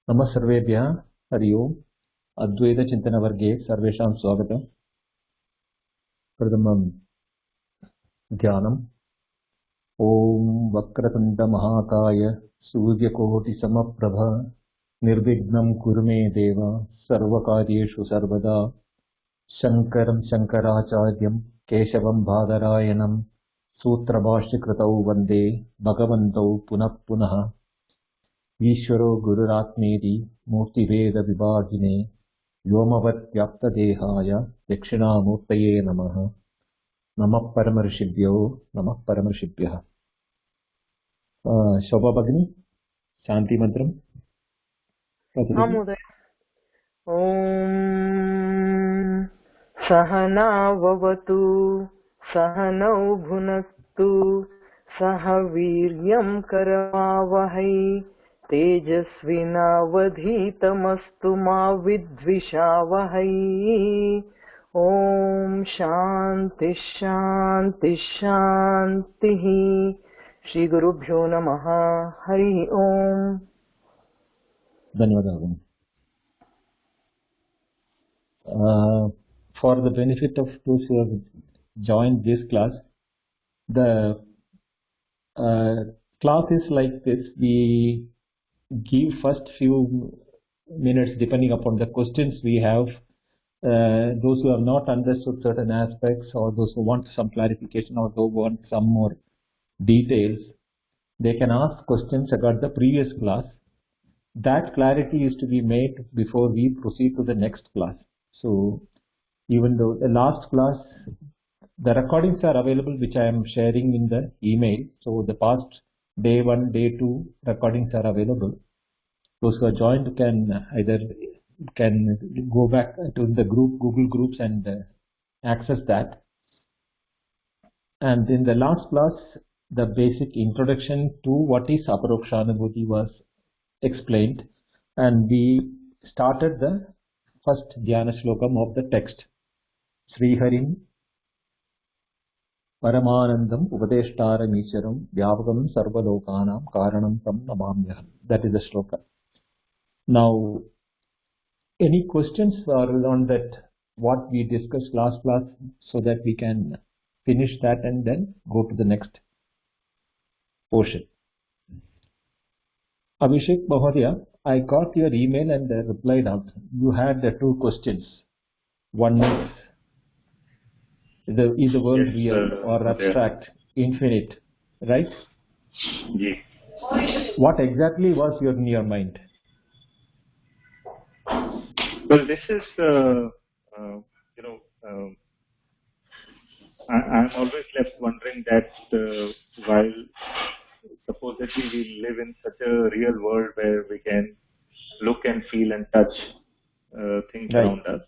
नमः सर्वेभ्यः हरि ओम् अद्वैतचिन्तनवर्गे सर्वेषां स्वागतम्। प्रथमं ध्यानम्। ॐ वक्रतुण्डमहाकाय सूर्यकोटिसमप्रभ निर्विघ्नं कुरु मे देव सर्वकार्येषु सर्वदा शङ्करं शङ्कराचार्यं केशवं बादरायणं सूत्रभाष्यकृतौ वन्दे भगवन्तौ पुनः पुनः। ईश्वरो गुरुरात्मेति मूर्तिभेदविभागिने व्योमवद्व्याप्तदेहाय दक्षिणामूर्तये नमः। नमः परमऋषिभ्यो नमः परमऋषिभ्यः। शोभा भगिनी शान्तिमन्त्रम् महोदय। ॐ सहनाववतु सहनौ भुनक्तु सह वीर्यं करवावहै तेजस्विनावधीतमस्तु मा विद्विषावहै। ॐ शान्ति शान्ति शान्तिः। श्री गुरुभ्यो नमः। हरि ओम्। धन्यवादः। For the benefit of those who have joined this class, the class is like this. We give first few minutes depending upon the questions we have. Those who have not understood certain aspects, or those who want some clarification, or those who want some more details, they can ask questions about the previous class. That clarity is to be made before we proceed to the next class. So even though the last class, the recordings are available, which I am sharing in the email. So the past day 1, day 2 recordings are available. Those who are joined can either go back to the group, Google Groups, and access that. And in the last class, the basic introduction to what is Aparokshanubhuti was explained, and we started the first dhyana shlokam of the text. Sri Harim Paramanandam Upadeshtaram Isharam Vyavakam Sarvalokanam Karanam Tam Namamyaham. That is the shloka. Now, any questions are on that, what we discussed last class, so that we can finish that and then go to the next portion. Abhishek Mahodaya, I got your email and replied out. You had the two questions. One is the world real or abstract, infinite, right? Yes. What exactly was in your mind? Well, this is, I'm always left wondering that while supposedly we live in such a real world where we can look and feel and touch things around us,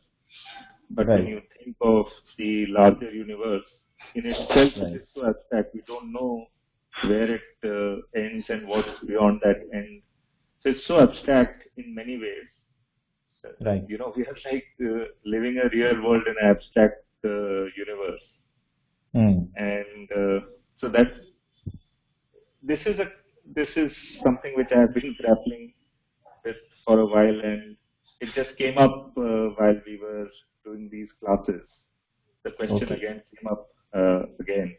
but when you think of the larger universe, in itself it is so abstract. We don't know where it ends and what is beyond that end. So it's so abstract in many ways. Right. We are like living a real world in an abstract universe. And so that this is something which I have been grappling with for a while, and it just came up while we were doing these classes. The question again came up again,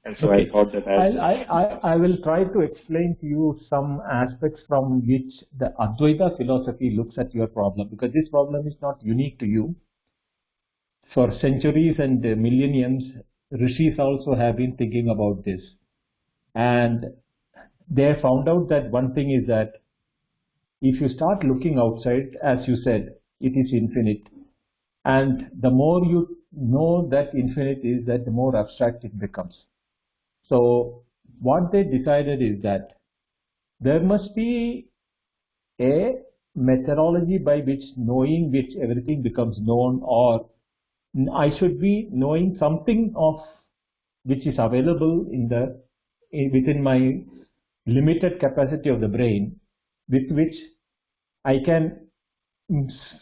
and so I thought that I will try to explain to you some aspects from which the Advaita philosophy looks at your problem, because this problem is not unique to you. For centuries and millenniums, rishis also have been thinking about this, and they found out that one thing is that if you start looking outside, as you said, it is infinite, and the more you know that infinite is, that the more abstract it becomes. So what they decided is that there must be a methodology by which everything becomes known, or I should be knowing something of which is available within my limited capacity of the brain, with which I can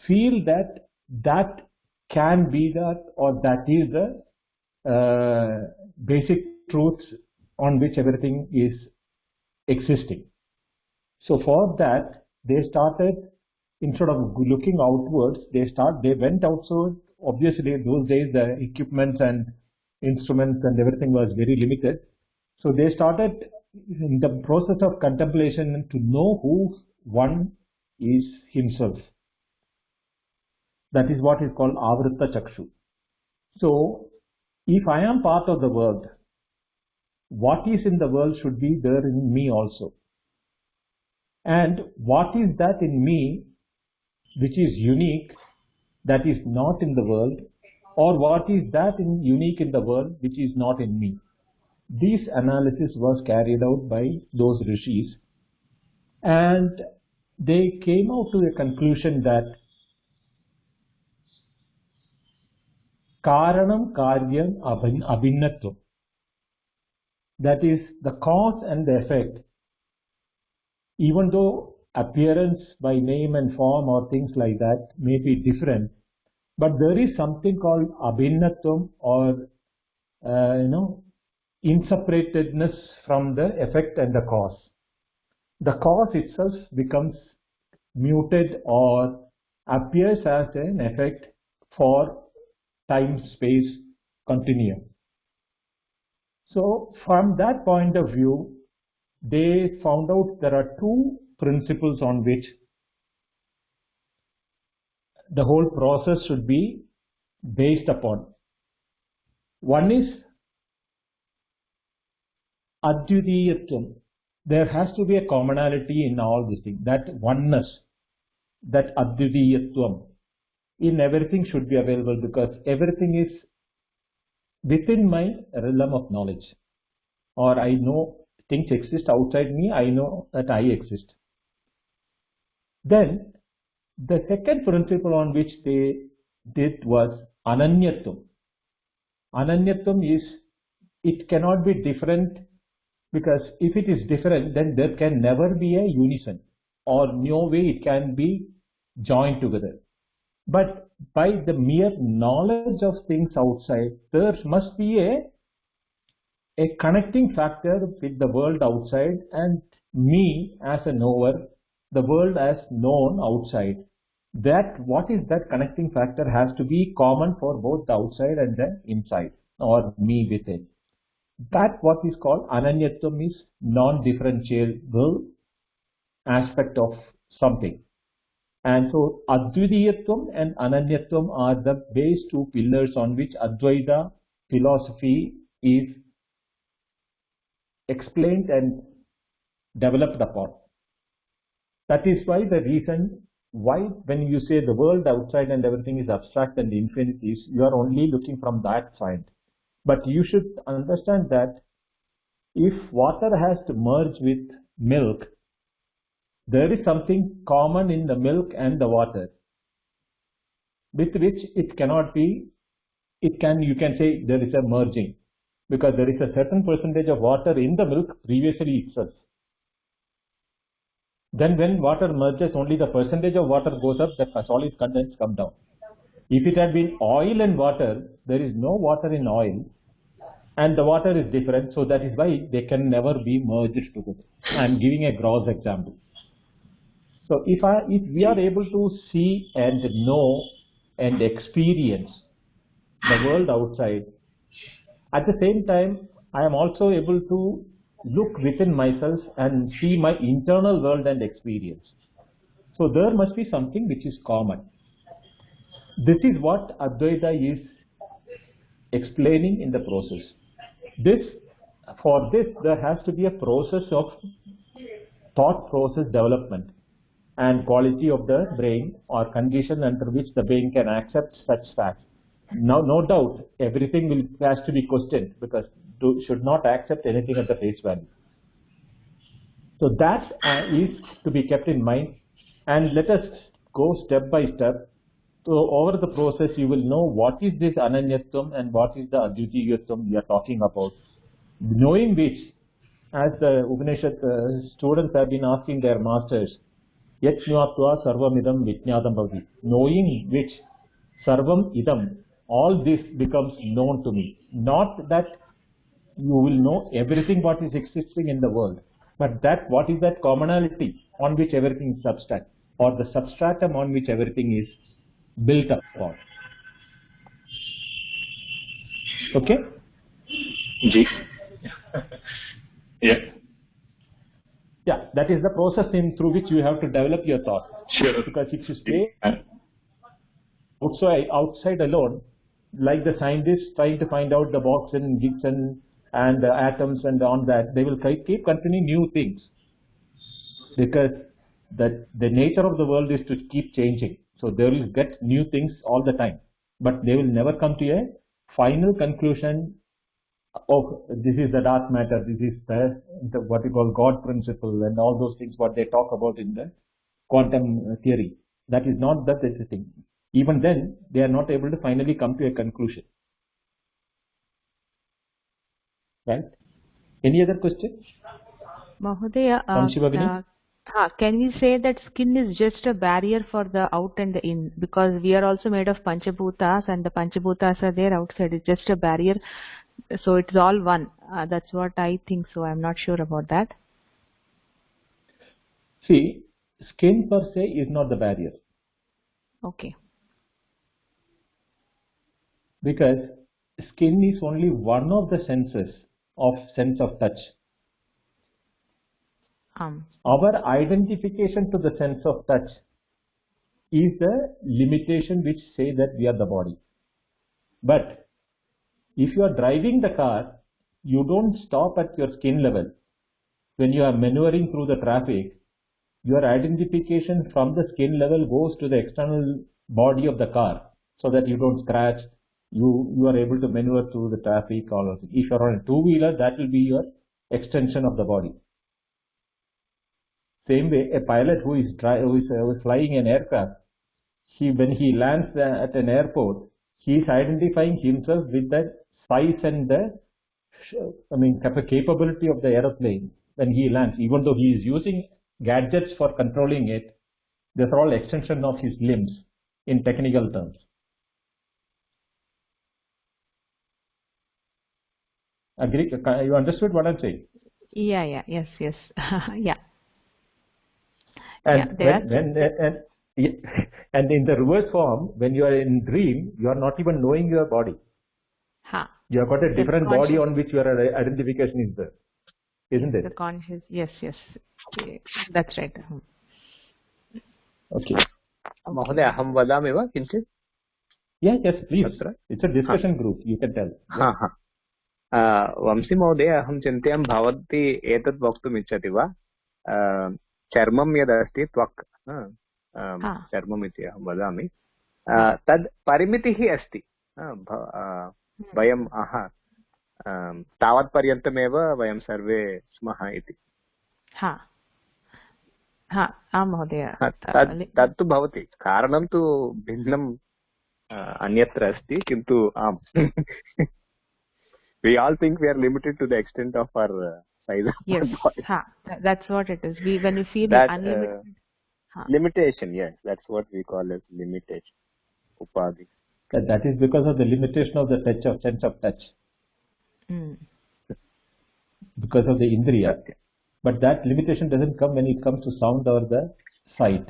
feel that can be that, or that is the basic truths on which everything is existing. So for that, they started, instead of looking outwards, they went outside. Obviously, those days the equipments and instruments and everything was very limited. So they started in the process of contemplation to know who one is himself. That is what is called Avritta Chakshu. So if I am part of the world, what is in the world should be there in me also. And what is that in me which is unique, that is not in the world, or what is that unique in the world which is not in me? This analysis was carried out by those rishis, and they came out to a conclusion that Karanam Karyam Abhinnatvam, that is the cause and the effect, even though appearance by name and form or things like that may be different, but there is something called Abhinnatvam, or inseparatedness from the effect and the cause. The cause itself becomes muted or appears as an effect for time-space continuum. So from that point of view, they found out there are two principles on which the whole process should be based upon. One is Advitiyatvam. There has to be a commonality in all these things. That oneness, that Advitiyatvam in everything should be available, because everything is within my realm of knowledge. Or I know things exist outside me, I know that I exist. Then the second principle on which they did was Ananyatvam. Ananyatvam is, it cannot be different, because if it is different, then there can never be a unison, or no way it can be joined together. But by the mere knowledge of things outside, there must be a connecting factor with the world outside and me as a knower, the world as known outside. That what is that connecting factor has to be common for both the outside and the inside, or me within. That what is called Ananyatvam is non-differentiable aspect of something. And so Advitiyatvam and Ananyatvam are the base two pillars on which Advaita philosophy is explained and developed upon. That is why the reason why when you say the world outside and everything is abstract and infinite is, you are only looking from that side. But you should understand that if water has to merge with milk, there is something common in the milk and the water, with which it cannot be, you can say there is a merging, because there is a certain percentage of water in the milk previously itself. Then when water merges, only the percentage of water goes up, the solid contents come down. If it had been oil and water, there is no water in oil, and the water is different, so that is why they can never be merged together. I am giving a gross example. So if we are able to see and know and experience the world outside, at the same time I am also able to look within myself and see my internal world and experience. So there must be something which is common. This is what Advaita is explaining in the process. For this there has to be a process of thought process development and quality of the brain, or condition under which the brain can accept such facts. Now, no doubt, everything has to be questioned, because should not accept anything at the face value. So that is to be kept in mind, and let us go step by step. So over the process, you will know what is this Ananyatvam and what is the Advitiyatvam we are talking about. Knowing which, as the Upanishad students have been asking their masters, Yat jnatva sarvam idam vijñātam bhavati. Knowing which, sarvam idam, all this becomes known to me. Not that you will know everything what is existing in the world, But that, what is that commonality on which everything is substract, or the substratum on which everything is built upon? Okay? Ji. Yeah. Yeah, that is the process through which you have to develop your thought. Sure. Because if you stay outside alone, like the scientists trying to find out the box and Higgs and the atoms and on that, they will keep continuing new things, because the nature of the world is to keep changing. So they will get new things all the time, but they will never come to a final conclusion of this is the dark matter, this is the what you call God principle and all those things what they talk about in the quantum theory. That is not the thing. Even then, they are not able to finally come to a conclusion. Right? Any other questions? Mahodaya, From Shivagini? can we say that skin is just a barrier for the out and the in? Because we are also made of Panchabhutas, and the Panchabhutas are there outside. It's just a barrier. So it's all one. That's what I think. So I'm not sure about that. See, skin per se is not the barrier. Okay. Because skin is only one of the senses of sense of touch. Our identification to the sense of touch is the limitation which say that we are the body. But if you are driving the car, you don't stop at your skin level. When you are maneuvering through the traffic, your identification from the skin level goes to the external body of the car, so that you don't scratch, you are able to maneuver through the traffic. All of it. If you are on a two-wheeler, that will be your extension of the body. Same way, a pilot who is flying an aircraft, when he lands at an airport, he is identifying himself with the size and the capability of the aeroplane when he lands. Even though he is using gadgets for controlling it, these are all extension of his limbs in technical terms. Agree? You understood what I'm saying? Yeah. Yes. Yeah. And and in the reverse form, when you are in dream, you are not even knowing your body. You have got a different body on which your identification is there, isn't it? The conscious, yes. That's right. Okay. महोदय अहं वदामि वा किञ्चित्? Yes, please. It's a discussion group. You can tell. वंशी महोदय, अहं चिन्तयामि भवती एतत् वक्तुम् इच्छति वा? चर्मं यदस्ति त्वक्, चर्मम् इति अहं वदामि, तद् परिमितिः अस्ति. वयं तावत्पर्यन्तमेव वयं सर्वे स्मः इति. महोदय, तत्तु भवति. कारणं तु भिन्नम् अन्यत्र अस्ति, किन्तु आम्. We all think we are limited to the extent of our size. Yes, that's what it is. When you feel that, unlimited. Limitation, yes, that's what we call as limitation. Upadhi. That is because of the limitation of the touch of sense of touch. Because of the indriya. Okay. But that limitation doesn't come when it comes to sound or the sight.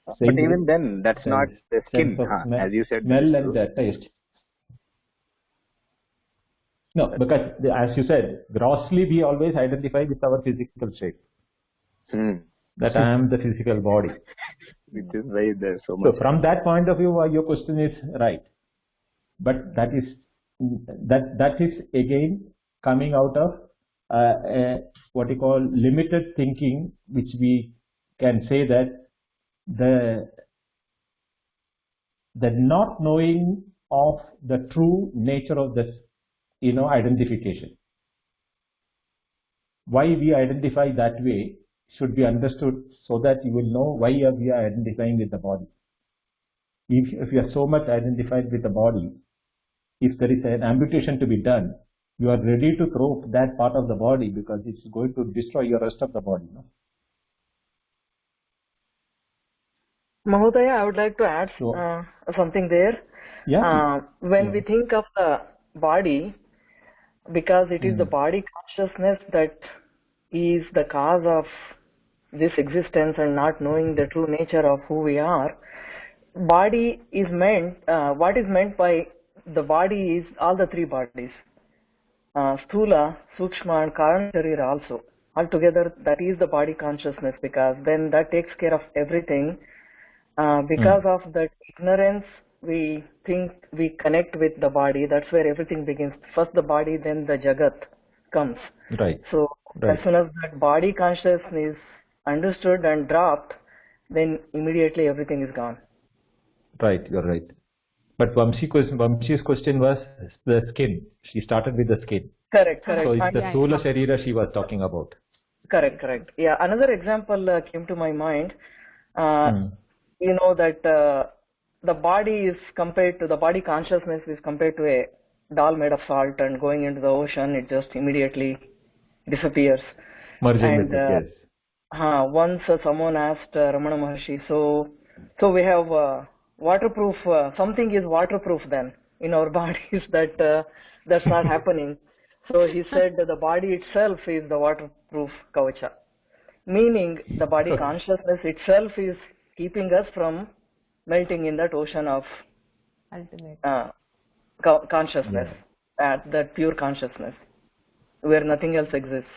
But even then, that's not the skin, as you said. Smell and the taste. No, because as you said, grossly we always identify with our physical shape. That I am the physical body. Which is why there's so much. So from that point of view, your question is right. But that is again coming out of what you call limited thinking, which we can say that the not knowing of the true nature of this, identification. Why we identify that way should be understood, so that you will know why we are identifying with the body. If you are so much identified with the body, if there is an amputation to be done, you are ready to throw that part of the body because it's going to destroy your rest of the body. No? Mahodaya, I would like to add something there. Yeah. When we think of the body, because it is the body consciousness that is the cause of this existence and not knowing the true nature of who we are. Body is meant, what is meant by the body is all the three bodies. Sthula, Sukshma and Karana Sharira also. Altogether, that is the body consciousness, because then that takes care of everything. Because of that ignorance, we think we connect with the body. That's where everything begins. First the body, then the Jagat comes. Right. So as soon as that body consciousness is understood and dropped, then immediately everything is gone. Right, you're right. But Vamshi's question was the skin. She started with the skin. Correct. So it's the Sthula Sharira she was talking about. Correct. Yeah, another example came to my mind. You know that the body is compared to, the body consciousness is compared to a doll made of salt, and going into the ocean, it just immediately disappears. Merging with it, yes. Once someone asked Ramana Maharshi, so we have waterproof, something is waterproof then in our bodies, that's not happening. So he said that the body itself is the waterproof kavacha, meaning the body consciousness itself is keeping us from melting in that ocean of consciousness, that pure consciousness, where nothing else exists.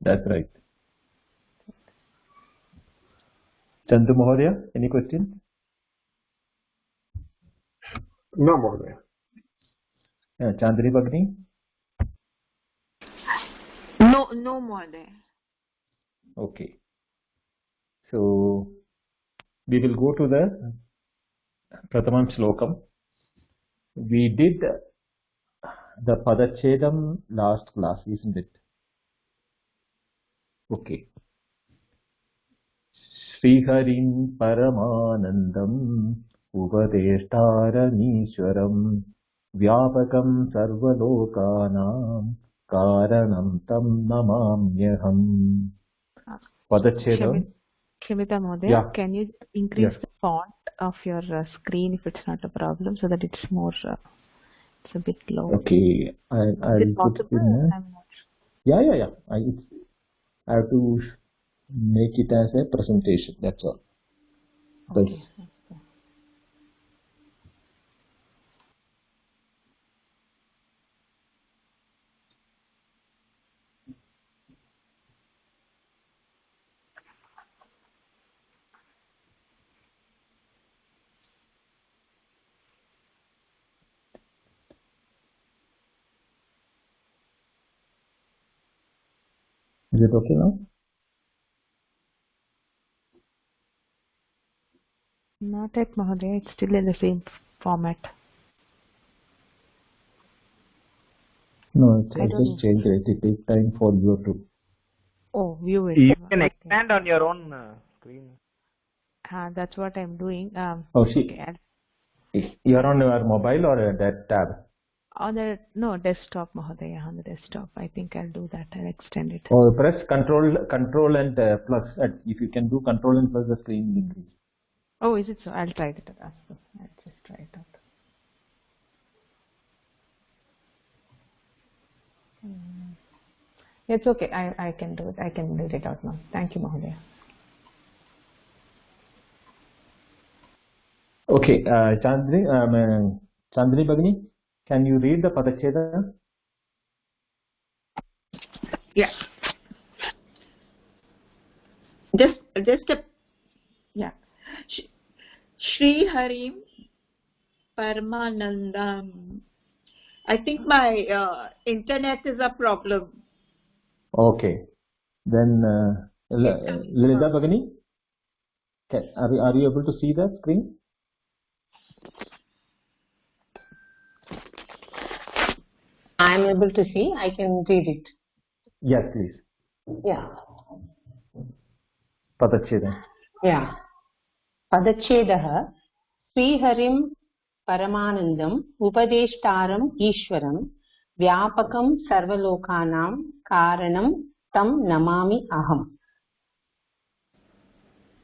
That's right. Chandru Mahodaya, any question? No, Mahodaya. Chandri Bhagini? No, Mahodaya. Okay. So we will go to the Pratamam Shlokam. We did the Padachedam last class, isn't it? Okay. Sriharim Paramanandam Upadeshtaramishwaram Vyapakam Sarvalokanam Karanam Tam Namamyaham. Padachedam. Kshimita Mahodaya, can you increase the font of your screen if it's not a problem, so that it's more, it's a bit low. Okay, I'll put it in. Yeah. I have to make it as a presentation, that's all. Okay. Is it okay now? Not yet, Mahodaya. It's still in the same format. No, I just changed it. It takes time for you to. Oh, view it. You can expand on your own screen. That's what I'm doing. You're on your mobile or that tab? On the desktop, Mahodaya. On the desktop, I think I'll do that. I'll extend it. Oh, press control and plus. If you can do control and plus, the screen will increase. Oh, is it so? I'll try it. I'll just try it out. It's okay. I can do it. I can read it out now. Thank you, Mahodaya. Okay, Chandri Bhagini, can you read the Padacheda? Yeah. Just Shri Harim Paramanandam. I think my internet is a problem. Okay. Then Lilita Bhagini, are you able to see the screen? I am able to see. I can read it. Yes, please. Yeah. Padacheda. Yeah. Padachedah Sriharim Paramanandam Upadeshtaram Ishwaram Vyapakam Sarvalokanam Karanam Tam Namami Aham.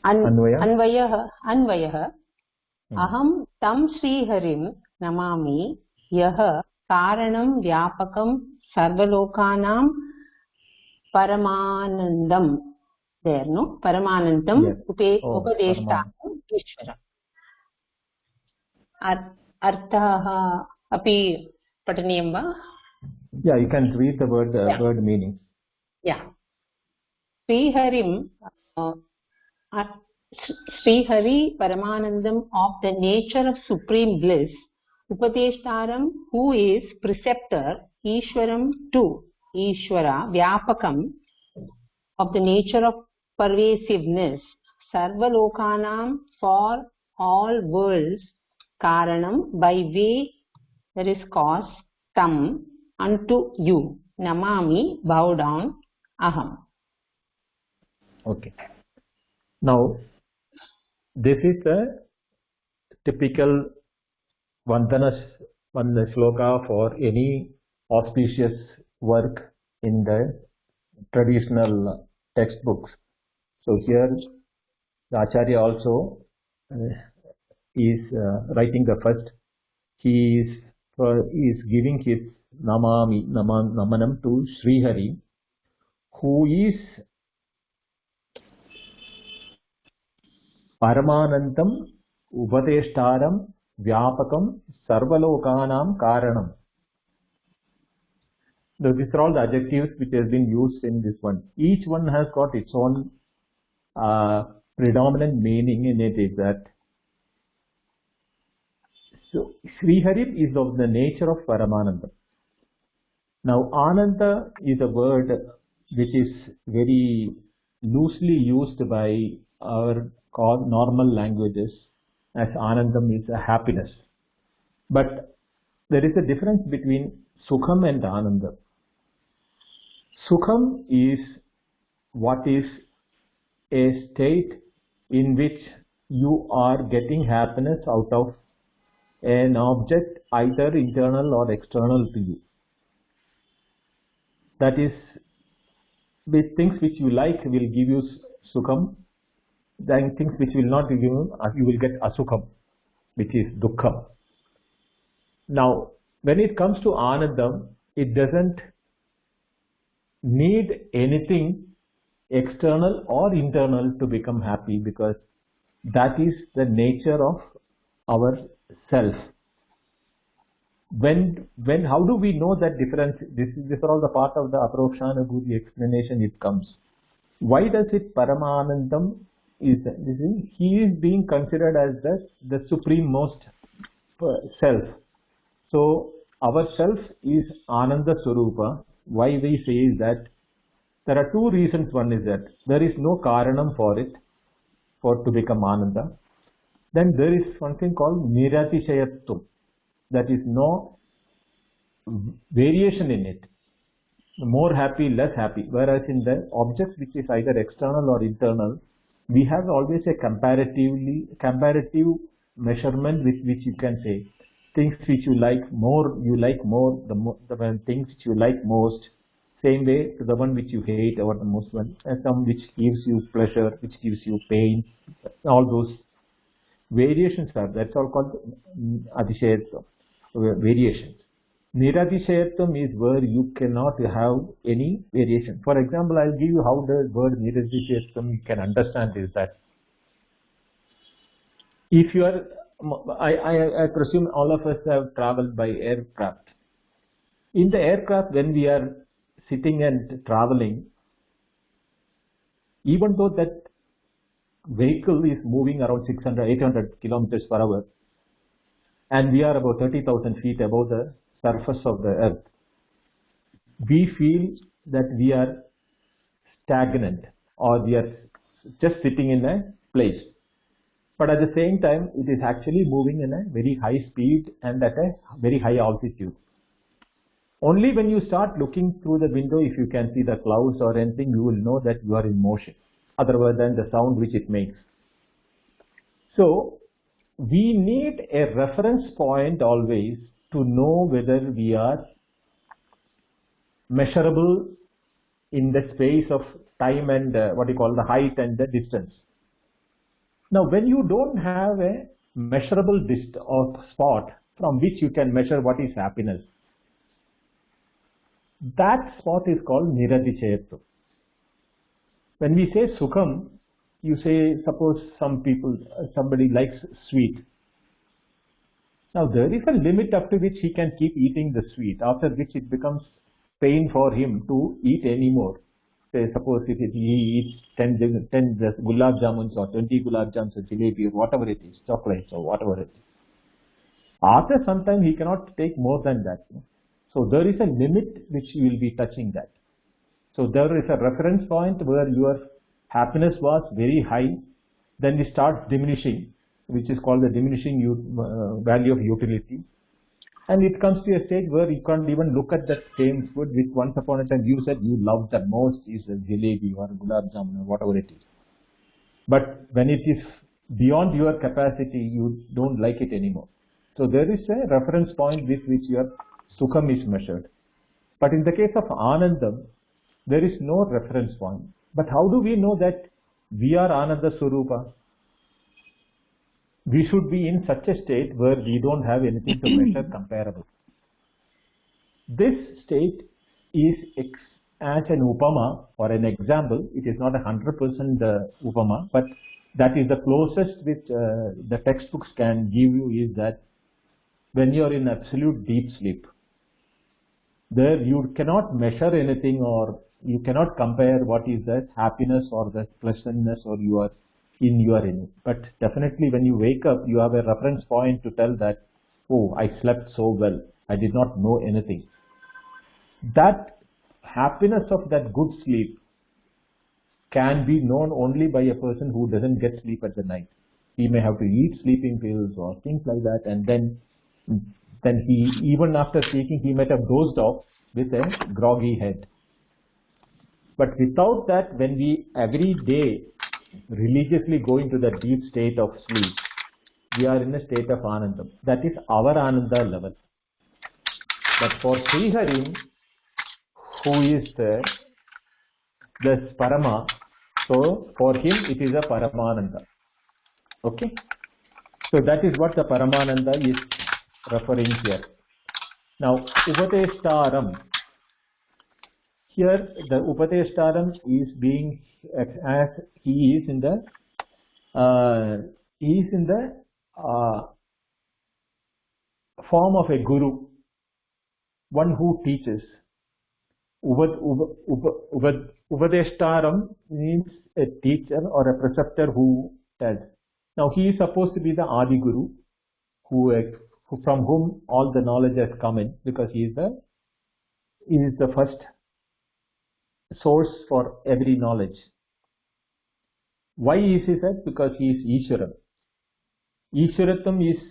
Anvayah Aham Tam Sriharim namami yah karanam vyapakam sarvalokanam paramanandam. There, no? Paramanandam Yes. upadeshtam ishvaram. Arthaha api pataniyam va? Yeah, you can read the word meaning. Yeah. Sriharim, Srihari Paramanandam of the nature of supreme bliss, Upadeshtaram, who is preceptor, Ishwaram too, Ishwara, Vyapakam, of the nature of pervasiveness, Sarvalokanam, for all worlds, Karanam, by way, there is cause, Tam, unto you, Namami, bow down, Aham. Okay. Now, this is a typical Vandana sloka for any auspicious work in the traditional textbooks. So here, the Acharya also is writing the first. He is giving his namanam to Srihari, who is Paramanantam Upadeshtaram Vyapakam Sarvalokanam Karanam. So these are all the adjectives which has been used in this one. Each one has got its own predominant meaning in it. Is that so? Srihari is of the nature of Paramananda. Now, Ananda is a word which is very loosely used by our normal languages, as Anandam is a happiness. But there is a difference between Sukham and Ananda. Sukham is what is a state in which you are getting happiness out of an object, either internal or external to you. That is, with things which you like will give you Sukham, then things which will not give you, you will get Asukham, which is Dukkham. Now, when it comes to Anandam, it doesn't need anything external or internal to become happy, because that is the nature of our self. How do we know that difference? This is all the part of the Aparokshanubhuti explanation. It comes. Why does it Paramanandam? He is being considered as the supreme-most self. So our self is Ananda Swarupa. Why we say is that there are two reasons. One is that there is no Karanam for it, to become Ananda. Then there is one thing called Niratishayatvam. That is no variation in it. More happy, less happy. Whereas in the object which is either external or internal, we have always a comparative measurement with which you can say things which you like more, the things which you like most, same way to the one which you hate or the most one, and some which gives you pleasure, which gives you pain. All those variations are, that's all called Adishayatvam, variations. Niradishayatvam is where you cannot have any variation. For example, I'll give you how the word Niradishayatvam you can understand is that if you are, I presume all of us have traveled by aircraft. In the aircraft, when we are sitting and traveling, even though that vehicle is moving around 800 kilometers per hour, and we are about 30,000 feet above the surface of the earth, we feel that we are stagnant, or we are just sitting in a place. But at the same time, it is actually moving in a very high speed and at a very high altitude. Only when you start looking through the window, if you can see the clouds or anything, you will know that you are in motion, other than the sound which it makes. So we need a reference point always to know whether we are measurable in the space of time and the height and the distance. Now, when you don't have a measurable spot from which you can measure what is happiness. That spot is called Niradishayatva. When we say Sukham, you say, suppose somebody likes sweet. Now there is a limit up to which he can keep eating the sweet, after which it becomes pain for him to eat anymore. Say, suppose if he eats 10 gulab jamuns or 20 gulab jamuns or jalebi or whatever it is, chocolates or whatever it is. After some time he cannot take more than that. So there is a limit which you will be touching that. So there is a reference point where your happiness was very high, then it starts diminishing, which is called the diminishing value of utility. And it comes to a stage where you can't even look at that same food which once upon a time you said you loved the most is a jalebi or a gulab jamun or whatever it is. But when it is beyond your capacity, you don't like it anymore. So there is a reference point with which your sukham is measured. But in the case of anandam, there is no reference point. But how do we know that we are Ananda Swarupa? We should be in such a state where we don't have anything to measure comparable. This state is as an upama or an example. It is not 100% upama, but that is the closest which the textbooks can give you, is that when you are in absolute deep sleep, there you cannot measure anything, or you cannot compare what is that happiness or the pleasantness or you are in. But definitely when you wake up, you have a reference point to tell that, oh, I slept so well, I did not know anything. That happiness of that good sleep can be known only by a person who doesn't get sleep at the night. He may have to eat sleeping pills or things like that, and then he, even after taking, he might have dozed off with a groggy head. But without that, when we every day religiously go into the deep state of sleep, we are in a state of anandam. That is our ananda level. But for Sriharin, who is the Parama, so for him it is a Paramananda. Okay? So that is what the Paramananda is referring here. Now, Upadeshtaram. Here the Upadeshtaram is being, as he is in the form of a guru, one who teaches. Upadeshtaram means a teacher or a preceptor who tells. Now he is supposed to be the Adi Guru, from whom all the knowledge has come in, because he is the first source for every knowledge. Why is he said? Because he is Ishwaram. Ishwaratam is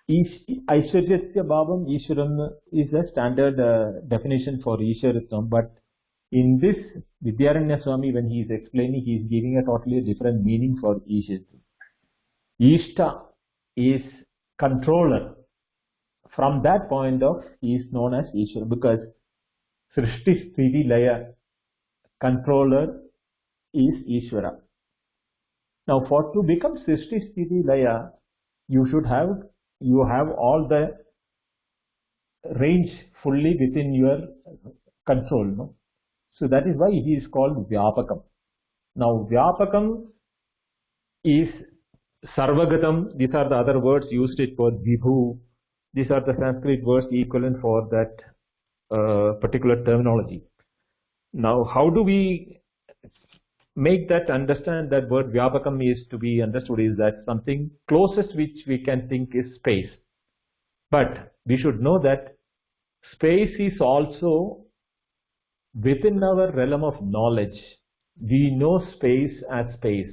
Aishwaryasya Bhavam. Ishwaram is the standard definition for Ishwaratam, but in this Vidyaranya Swami, when he is explaining, he is giving a totally different meaning for Ishwaratam. Ishta is controller. From that point of, he is known as Ishwara, because Srishti Sthiti Laya, controller, is Ishwara. Now to become Srishti Sthiti Laya, you have all the range fully within your control. No? So that is why he is called Vyapakam. Now Vyapakam is Sarvagatam. These are the other words used it for Vibhu. These are the Sanskrit words equivalent for that particular terminology. Now, how do we make that understand that word Vyapakam is to be understood? Is that something closest which we can think is space. But we should know that space is also within our realm of knowledge. We know space as space.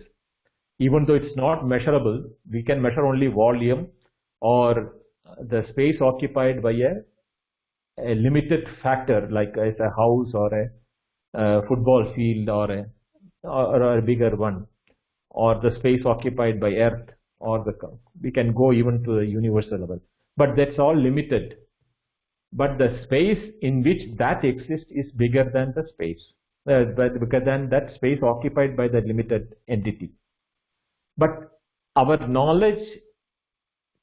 Even though it's not measurable, we can measure only volume or the space occupied by a limited factor, like as a house or a football field or a bigger one, or the space occupied by earth, or we can go even to the universal level. But that's all limited. But the space in which that exists is bigger than the space, bigger than that space occupied by the limited entity. But our knowledge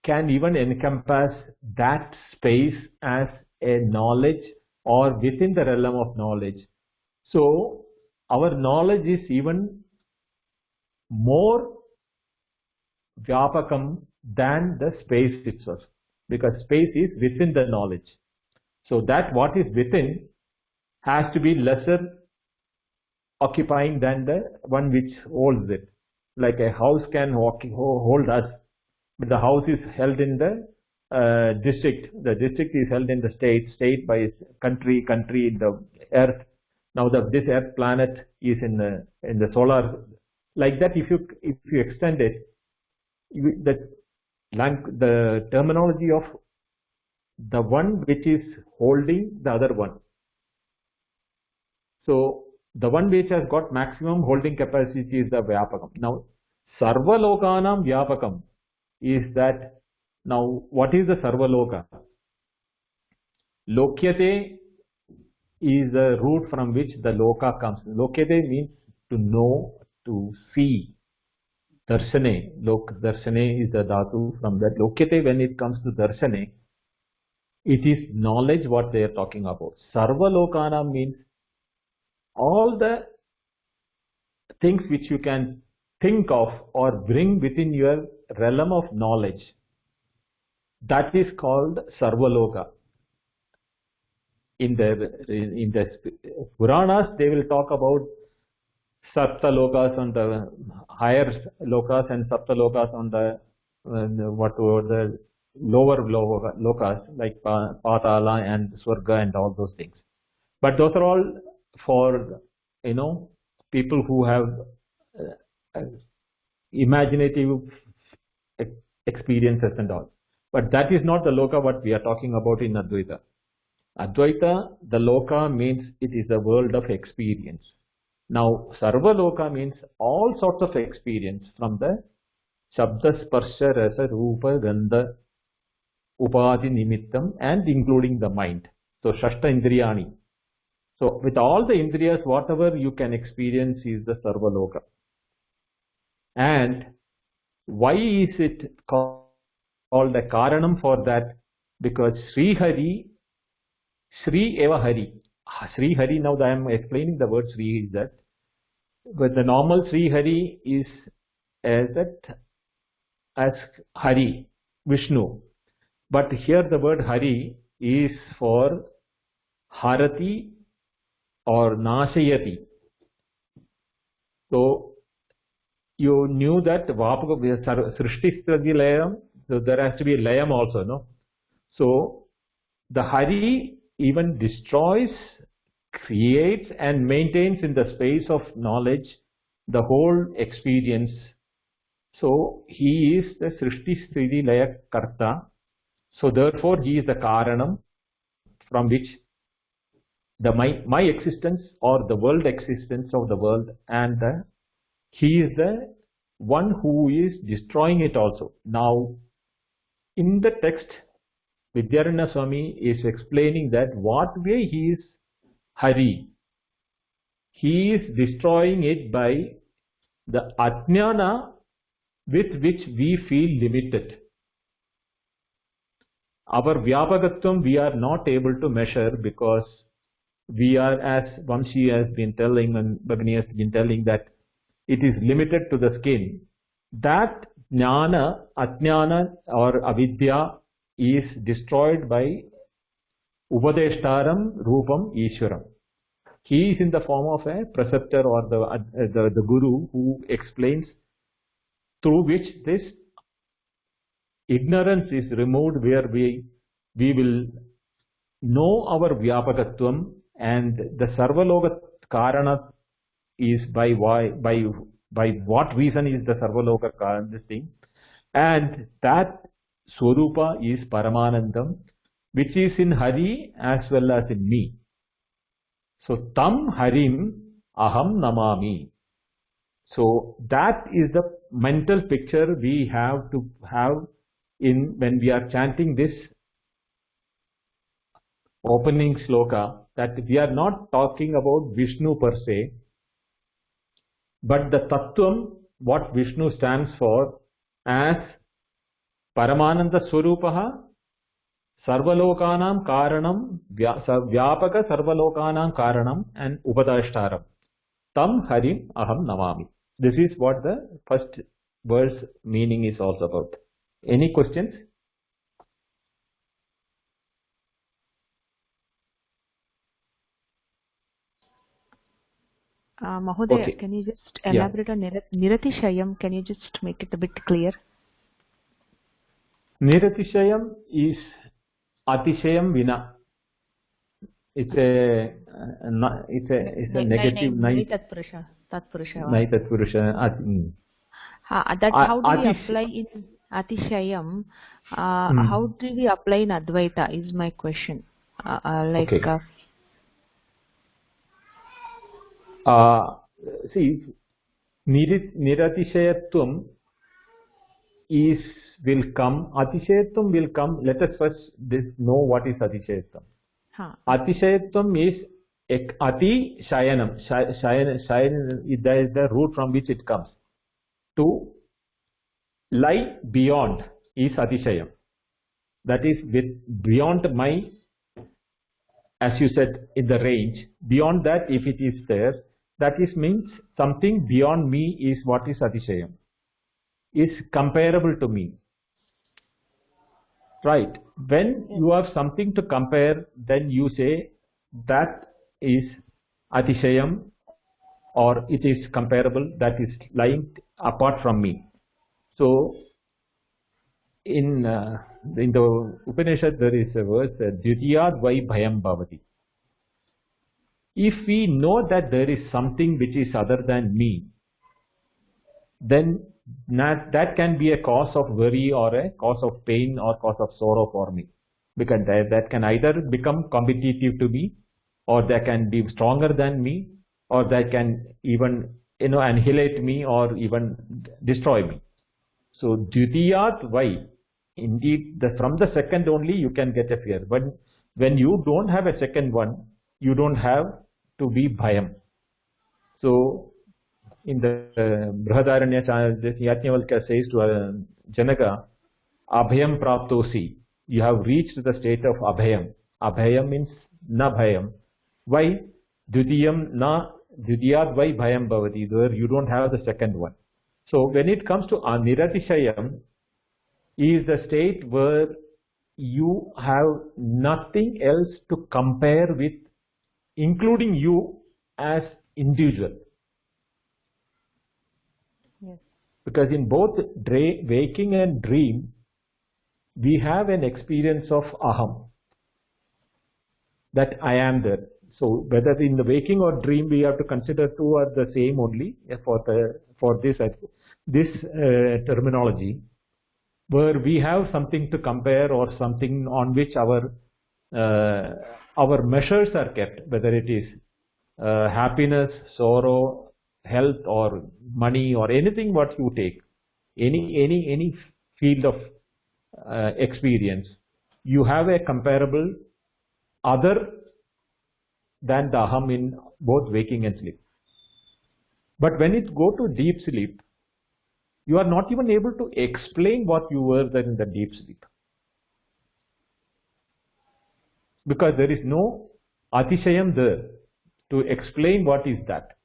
can even encompass that space as a knowledge or within the realm of knowledge. So our knowledge is even more vyapakam than the space itself, because space is within the knowledge. So that what is within has to be lesser occupying than the one which holds it. Like a house can hold us, but the house is held in the district. The district is held in the state by country in the earth. Now this earth planet is in the solar. Like that, if you extend it, the terminology of the one which is holding the other one. So the one which has got maximum holding capacity is the Vyapakam. Now Sarvalokanam Vyapakam is that. Now what is the Sarvaloka? Lokyate is the root from which the loka comes. Lokyate means to know, to see. Darshane, darshane is the dhatu from that. Lokyate, when it comes to darshane, it is knowledge what they are talking about. Sarvalokana means all the things which you can think of or bring within your realm of knowledge. That is called Sarvaloka. In the Puranas, they will talk about Sapta Lokas on the higher lokas and Sapta Lokas on the the lower lokas like Patala and Swarga and all those things. But those are all for people who have imaginative experiences and all. But that is not the loka what we are talking about in Advaita. Advaita, the loka means it is the world of experience. Now, Sarva Loka means all sorts of experience from the Shabda, Sparsha, Rasa, Rupa, Gandha, Upadi, Nimittam, and including the mind. So, Shashta Indriyani. So, with all the Indriyas, whatever you can experience is the Sarva Loka. And why is it called a Karanam for that? Because Sri Hari, Sri Eva Hari. Sri Hari, now I am explaining the word Sri is that. But the normal Sri Hari is as Hari, Vishnu. But here the word Hari is for Harati or Nashayati. So you knew that Srishti Layam, so there has to be a Layam also, no? So the Hari even destroys, creates and maintains in the space of knowledge the whole experience. So he is the Srishti Sthiti Laya Karta. So therefore he is the Karanam from which the my existence or the world existence of the world, and he is the one who is destroying it also. Now in the text, Vidyaranya Swami is explaining that what way he is Hari. He is destroying it by the Ajnana with which we feel limited. Our Vyapakatvam we are not able to measure because we are, as Vamshi has been telling and Bhagini has been telling, that it is limited to the skin. That Jnana, Ajnana or Avidya is destroyed by Upadeshtaram Rupam Ishwaram. He is in the form of a preceptor or the guru who explains, through which this ignorance is removed, where we will know our Vyapakatvam, and the Sarvaloka Karana is by what reason is the Sarvaloka Karana, this thing, and that Swarupa is Paramanandam, which is in Hari as well as in me. So Tam Harim Aham Namami. So that is the mental picture we have to have in when we are chanting this opening sloka, that we are not talking about Vishnu per se, but the Tattvam, what Vishnu stands for, as Paramananda Swarupaha Sarvalokanam Karanam Vyapaka Sarvalokanam Karanam and Upadashtaram. Tam Harim Aham Namami. This is what the first verse meaning is also about. Any questions? Mahodaya, Okay. can you just elaborate on Niratishayam? Can you just make it a bit clear? Niratishayam is Atishayam Vina. It's a negative Nai Tatpurusha. That how do we apply in Atishayam? How do we apply in Advaita is my question. See, Niratishayatvam will come. Atishayatvam will come. Let us first know what is Atishayatvam. Atishayatvam is Ati Shayanam. Shayanam is the root from which it comes. To lie beyond is Atishayam. That is beyond my, as you said, in the range. Beyond that, if it is there, that is means something beyond me is what is Atishayam. Is comparable to me. Right. When you have something to compare, then you say that is Atishayam or it is comparable, that is lying apart from me. So, in the Upanishad there is a verse, Dvitiyad vai bhayam bhavati. If we know that there is something which is other than me, then that can be a cause of worry or a cause of pain or cause of sorrow for me. Because that can either become competitive to me, or they can be stronger than me, or they can even annihilate me or even destroy me. So Dvitiyat vai, indeed from the second only you can get a fear. But when you don't have a second one, you don't have to be bhayam. So in the Brihadaranya, Yajnavalkya says to Janaka, Abhayam praptosi. You have reached the state of Abhayam. Abhayam means na bhayam. Why? Dvitiyam na Dvitiyat vai bhayam bhavati. There you don't have the second one. So when it comes to Niratishayam, is the state where you have nothing else to compare with, including you as individual. Yes. Because in both waking and dream, we have an experience of aham, that I am there. So whether in the waking or dream, we have to consider two are the same only for this terminology, where we have something to compare or something on which our measures are kept, whether it is happiness, sorrow, health, or money, or anything what you take, any field of experience, you have a comparable other than the aham in both waking and sleep. But when it go to deep sleep, you are not even able to explain what you were there in the deep sleep, because there is no atishayam there to explain what is that.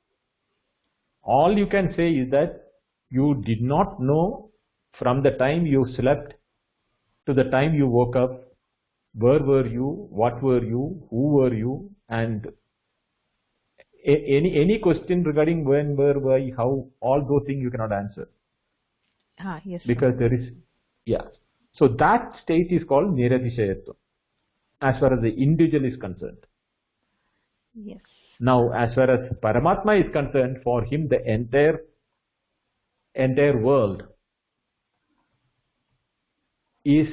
All you can say is that you did not know from the time you slept to the time you woke up, where were you, what were you, who were you, and any question regarding when, where, why, how, all those things you cannot answer. Yes. Because there is, so that state is called Niratishayatva, as far as the individual is concerned. Yes. Now, as far as Paramatma is concerned, for him the entire world is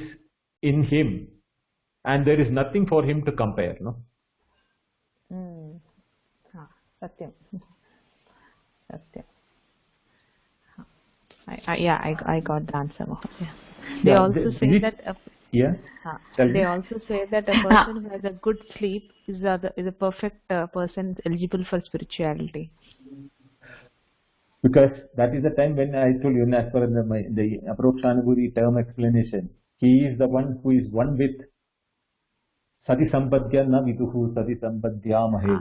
in him, and there is nothing for him to compare. No. Satyam. Satyam. I got the answer. They also say that. They also say that a person who has a good sleep is a perfect person eligible for spirituality. Because that is the time when I told you, as per the Aparokshanubhuti term explanation, he is the one who is one with Sati Sampadya na viduhu Sati Sampadhyamahe.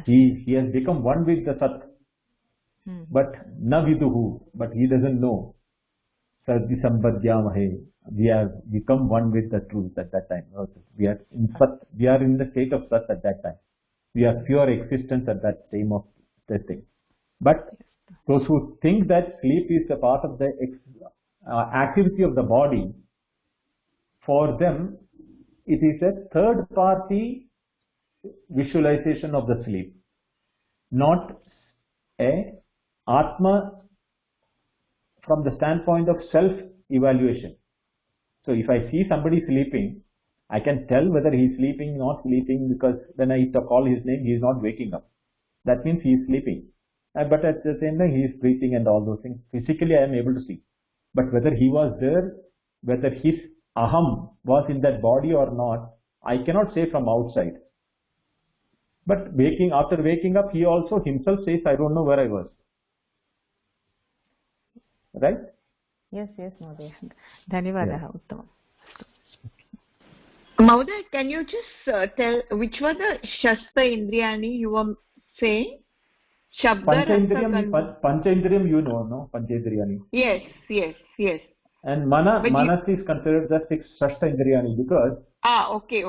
He has become one with the Sat, but na viduhu, but he doesn't know. Sati Sampadhyamahe. We have become one with the truth at that time. We are in Sat. We are in the state of Sat at that time. We are pure existence at that time of testing. But those who think that sleep is a part of the activity of the body, for them it is a third party visualization of the sleep, not a Atma from the standpoint of self-evaluation. So if I see somebody sleeping, I can tell whether he is sleeping or not sleeping, because when I call his name, he is not waking up. That means he is sleeping. But at the same time, he is breathing and all those things. Physically, I am able to see. But whether he was there, whether his aham was in that body or not, I cannot say from outside. But after waking up, he also himself says, I don't know where I was. Right? Yes, Mahodaya. Dhanyavadaha, Uttamam. Mahodaya, can you just tell which were the Shastra Indriyani you were saying? Panchaindriyam, you know, no? Panchaindriyani. Yes. And manas is considered the 6 Shastra Indriyani because okay.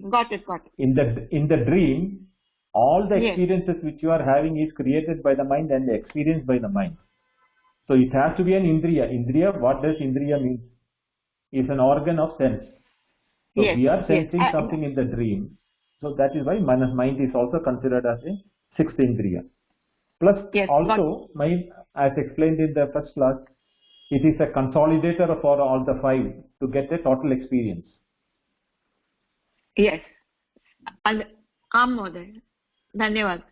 Got it. In the dream, all the experiences which you are having is created by the mind and experienced by the mind. So it has to be an Indriya. Indriya, what does Indriya mean? Is an organ of sense. So we are sensing something in the dream. So that is why mind is also considered as a 6th Indriya. Plus also, mind, as explained in the first class, it is a consolidator for all the 5 to get a total experience. Yes. And Mahodaya. Dhanyavad.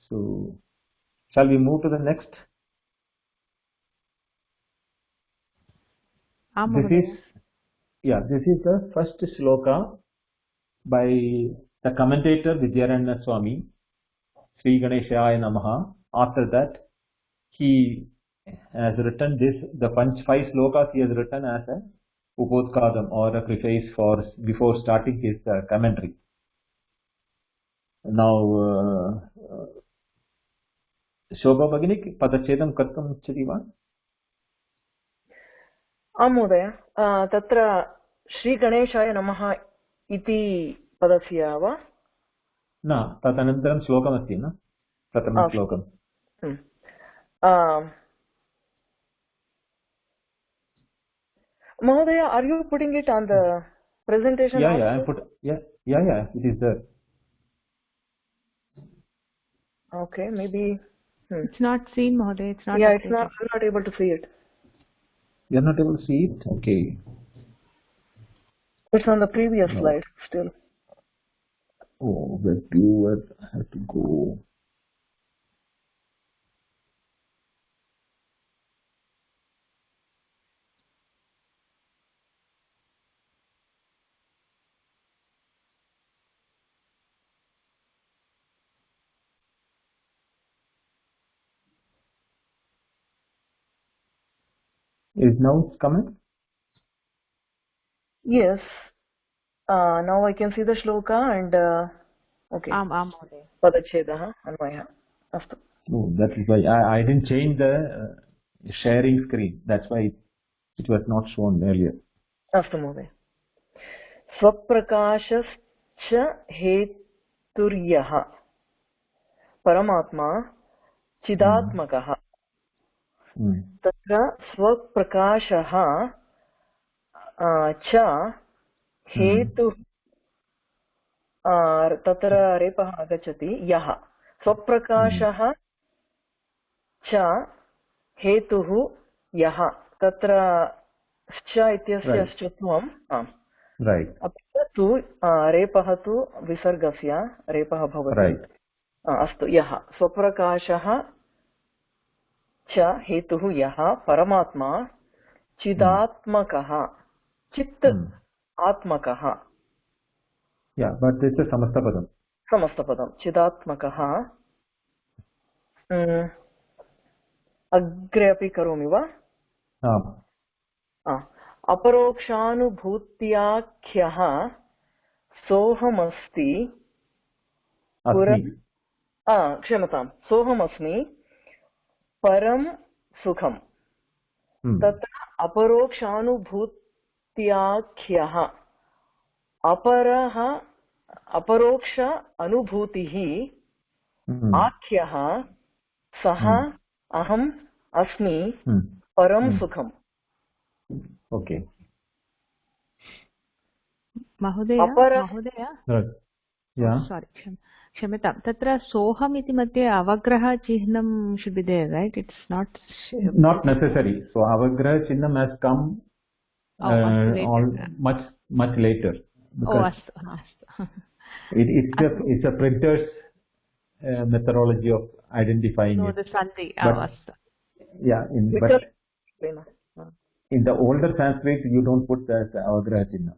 So, shall we move to the next? This is the first shloka by the commentator Vidyaranya Swami, Sri Ganeshaya Namaha. After that, he has written the 5 slokas he has written as a Upodkadam or a preface before starting his commentary. Now, Shobha Bhagini, Padachedam Kartam Ichchati va? Mहोदय, तत्र श्री गणेशाय नमः इति पदस्य वा? न, तदनन्तरं श्लोकमस्ति न, प्रथमं श्लोकम्. Mahodaya, are you putting it on the presentation? Yeah, it is there. Okay, maybe. It's not seen, Mahodaya. It's not. Yeah, it's not. I'm not able to see it. You're not able to see it? Okay. It's on the previous slide still. Oh, the viewer have to go. Is now coming? Yes. Now I can see the shloka and okay. Padachedah Anvaya. Astu. Oh, that is why I didn't change the sharing screen. That's why it was not shown earlier. Astu Mahodaya. Swaprakashascha heturyaha Paramatma Chidatmakaha. तत्र स्वप्रकाशः च हेतु तत्र रेपः आगच्छति यः स्वप्रकाशः च हेतुः यः तत्र च इत्यस्य श्चत्वम् अपि तु रेपः तु विसर्गस्य रेपः भवति. अस्तु, यः स्वप्रकाशः च हेतुः यः परमात्मा चिदात्मकः चित् आत्मकः. Yeah, but it's a samasthapadam. Samasthapadam. Chidatmakaha अग्रे अपि करोमि वा? अपरोक्षानुभूत्याख्यः सोऽहमस्ति क्षम्यतां, सोऽहमस्मि परं सुखम्। तत्र अपरोक्षानुभूत्याख्यः, अपरोक्ष अनुभूतिः, आख्यः सः अहम् अस्मि परं सुखम्। ओके महोदय, सारी क्षम्यतां, तत्र सोऽहम् इति मध्ये अवग्रहचिह्नं should be there, right? It's not necessary. So avagraha chihnam has come much later. It's a printer's methodology of identifying it. The sandhi. In the older Sanskrit, you don't put that avagraha chinna.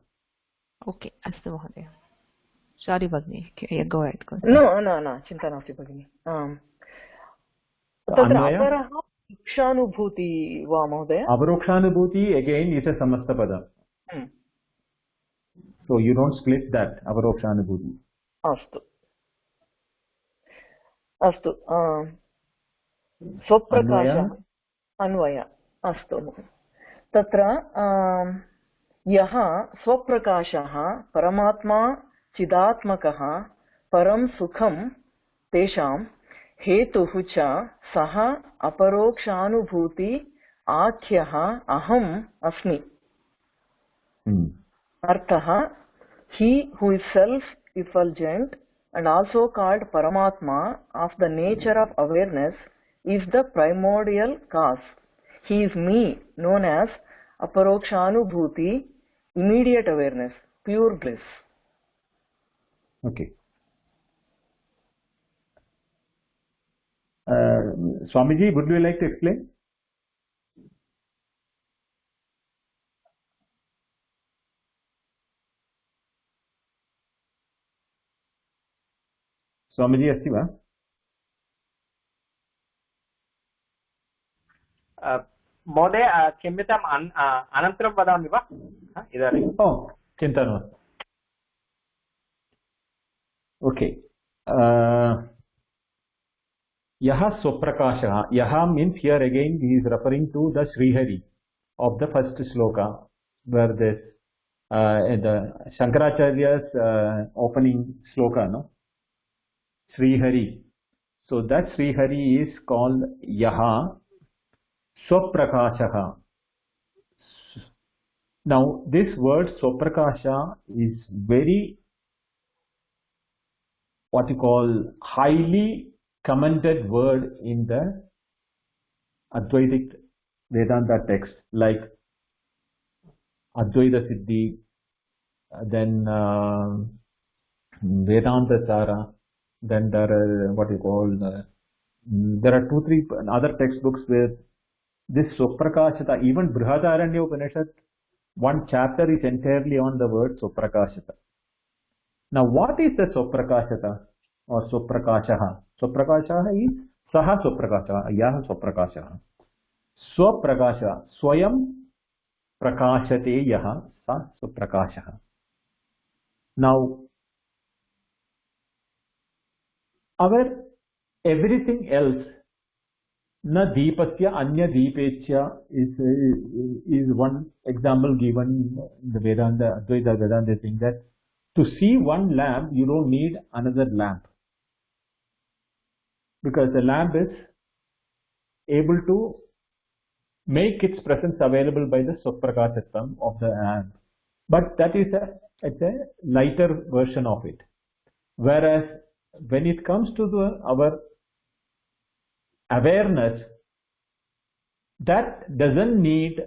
Okay, astu Mahoday. Sorry, Bhagini. Go ahead. No, चिन्ता नास्ति भगिनि। तत्र अपरोक्षानुभूति वा महोदय? Aparokshanubhuti again is a samastapada. So you don't split that, Aparokshanubhuti. अस्तु स्वप्रकाश अन्वय। अस्तु, तत्र यः स्वप्रकाशः परमात्मा चिदात्मकः परं सुखं तेषां हेतुः च सः अपरोक्षानुभूति आख्यः अहम् अस्मि। अर्थः, he who is self-effulgent and also called Paramatma of the nature of awareness is the primordial cause. He is me, known as Aparokshanubhuti, immediate awareness, pure bliss. Okay. Swamiji, would you like to explain? Swamiji अस्ति वा? महोदय क्षम्यताम्, अनन्तरं वदामि वा इदानीं? चिन्ता नास्ति। ओके, यः स्वप्रकाशः, यः means here again he is referring to the Srihari of the first sloka, where this the Shankaracharya's opening sloka, no? Srihari. So that Srihari is called Yaha Swaprakashaha. Now this word Swaprakasha is very, what you call, highly commended word in the Advaitic Vedanta text, like Advaita Siddhi, then Vedanta Sara, then there are what you call there are 2-3 other textbooks where this Swaprakashata, even Brihadaranya Upanishad, one chapter is entirely on the word Swaprakashata. Now what is the Swaprakashata or Swaprakashaha? Swaprakashaha is Saha Swaprakashaha, Yaha Swaprakashaha. Swaprakasha, Swayam Prakashate Yaha Sa Swaprakashaha. Now our everything else, na deepasya anya deepesya is one example given in the Vedanta, Advaita Vedanta thing, that to see one lamp you don't need another lamp, because the lamp is able to make its presence available by the Swaprakashatvam of the lamp, but that is it's a lighter version of it. Whereas when it comes to our awareness, that doesn't need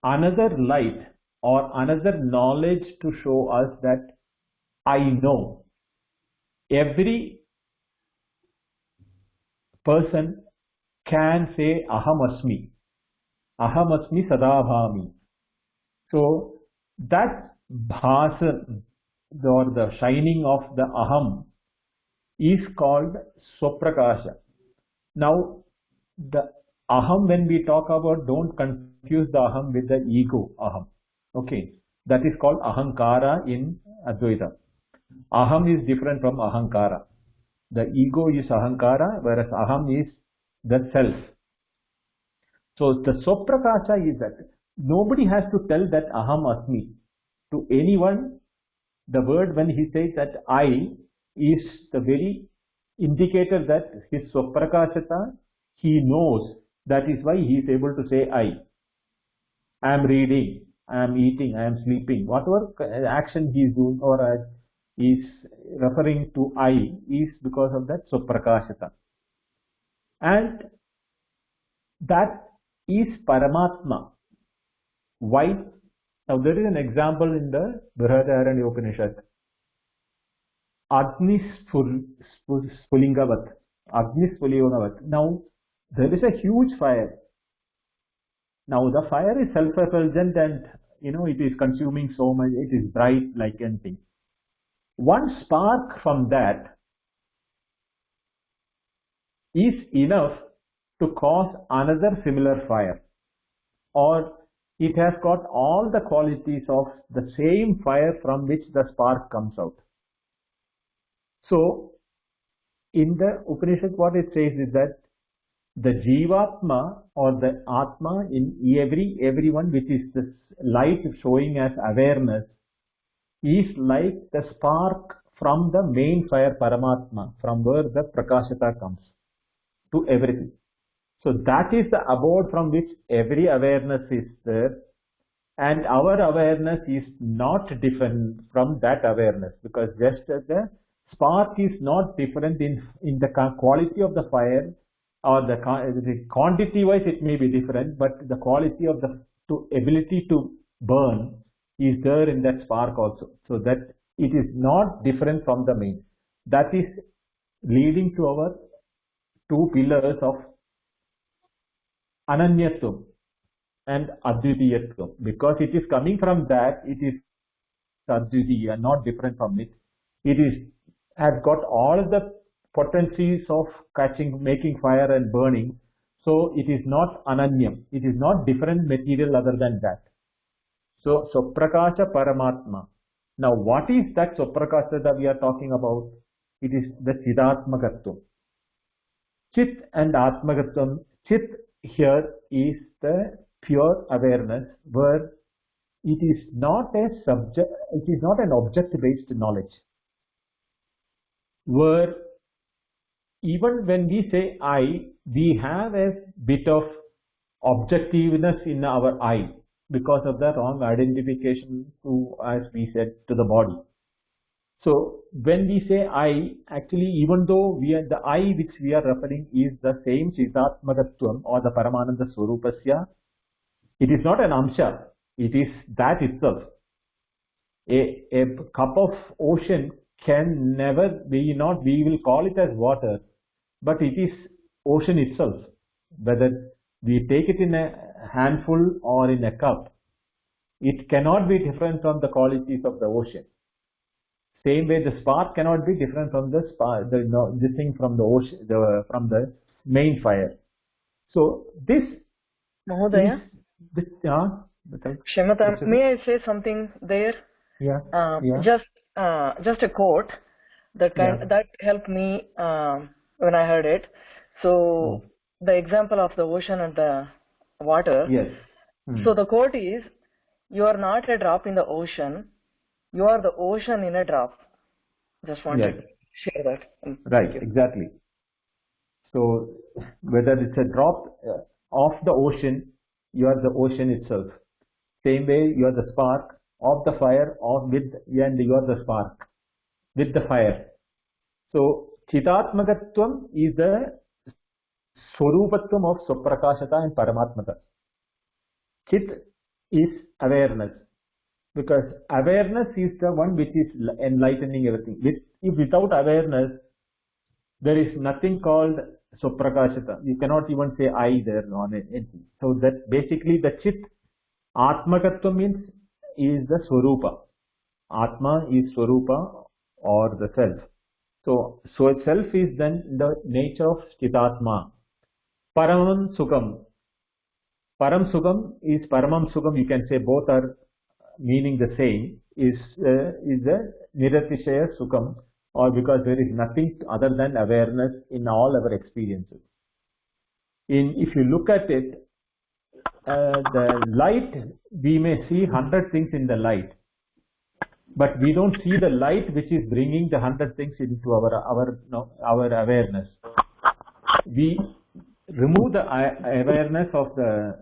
another light or another knowledge to show us that I know. Every person can say aham asmi sadabhami. So that bhasa, or the shining of the aham, is called Swaprakasha. Now, the aham, when we talk about, don't confuse the aham with the ego aham. Okay, that is called ahankara in Advaita. Aham is different from ahankara. The ego is ahankara, whereas aham is the self. So the Swaprakasha is that nobody has to tell that aham asmi to anyone. The word when he says that I is the very indicator that his Swaprakashata, he knows. That is why he is able to say I am reading, I am eating, I am sleeping. Whatever action he is doing or is referring to I is because of that Swaprakashata. And that is Paramatma. Why? Now there is an example in the Brihadaranya Upanishad. Agni Spulingavat. Agni Spulingavat. Now there is a huge fire. Now the fire is self-effulgent and it is consuming so much, it is bright like anything. One spark from that is enough to cause another similar fire, or it has got all the qualities of the same fire from which the spark comes out. So in the Upanishad what it says is that the Jivatma or the Atma in everyone, which is the light showing as awareness, is like the spark from the main fire Paramatma, from where the Prakashata comes to everything. So that is the abode from which every awareness is there, and our awareness is not different from that awareness, because just as the spark is not different in the quality of the fire, or the quantity wise it may be different, but the quality of the ability to burn is there in that spark also, so that it is not different from the main. That is leading to our two pillars of Ananyatvam and Advitiyatvam. Because it is coming from that, it is Advitiya, not different from it. It has got all the potencies of making fire and burning. So it is not Ananyam. It is not different material other than that. So Swaprakasha Paramatma. Now what is that Swaprakasha that we are talking about? It is the Chidatmakatvam. Chit and Atmakatvam. Chit here is the pure awareness, where it is not a subject, it is not an object-based knowledge, where even when we say I, we have a bit of objectiveness in our I because of the wrong identification to, as we said, to the body. So when we say I, actually even though the I which we are referring is the same Chidatmakatvam or the Paramananda Swarupasya, it is not an Amsha, it is that itself. A cup of ocean can never be we will call it as water, but it is ocean itself. Whether we take it in a handful or in a cup, it cannot be different from the qualities of the ocean. Same way, the spark cannot be different from the spark, this thing from the ocean, from the main fire. So this, Mahodaya, Kshemata, may I say something there? Yeah. Just a quote that helped me when I heard it. So the example of the ocean and the water. Yes. So the quote is, "You are not a drop in the ocean. You are the ocean in a drop." Just wanted to share that. Right, exactly. So whether it's a drop of the ocean, you are the ocean itself. Same way, you are the spark of the fire, and you are the spark with the fire. So Chidatmakatvam is the Swarupatvam of Swaprakashata and Paramatmata. Chit is awareness, because awareness is the one which is enlightening everything. Without awareness, there is nothing called Swaprakashata. You cannot even say I there on anything. So that basically the Chit, Atmakatva means is the Swarupa. Atma is Swarupa or the self. So self is then the nature of Chitatma. Paramam Sukam. Param Sukam is Paramam Sukam. You can say both are meaning the same. Is the Niratishaya Sukam, or because there is nothing other than awareness in all our experiences. If you look at it, the light, we may see 100 things in the light, but we don't see the light which is bringing the 100 things into our awareness. We remove the awareness of the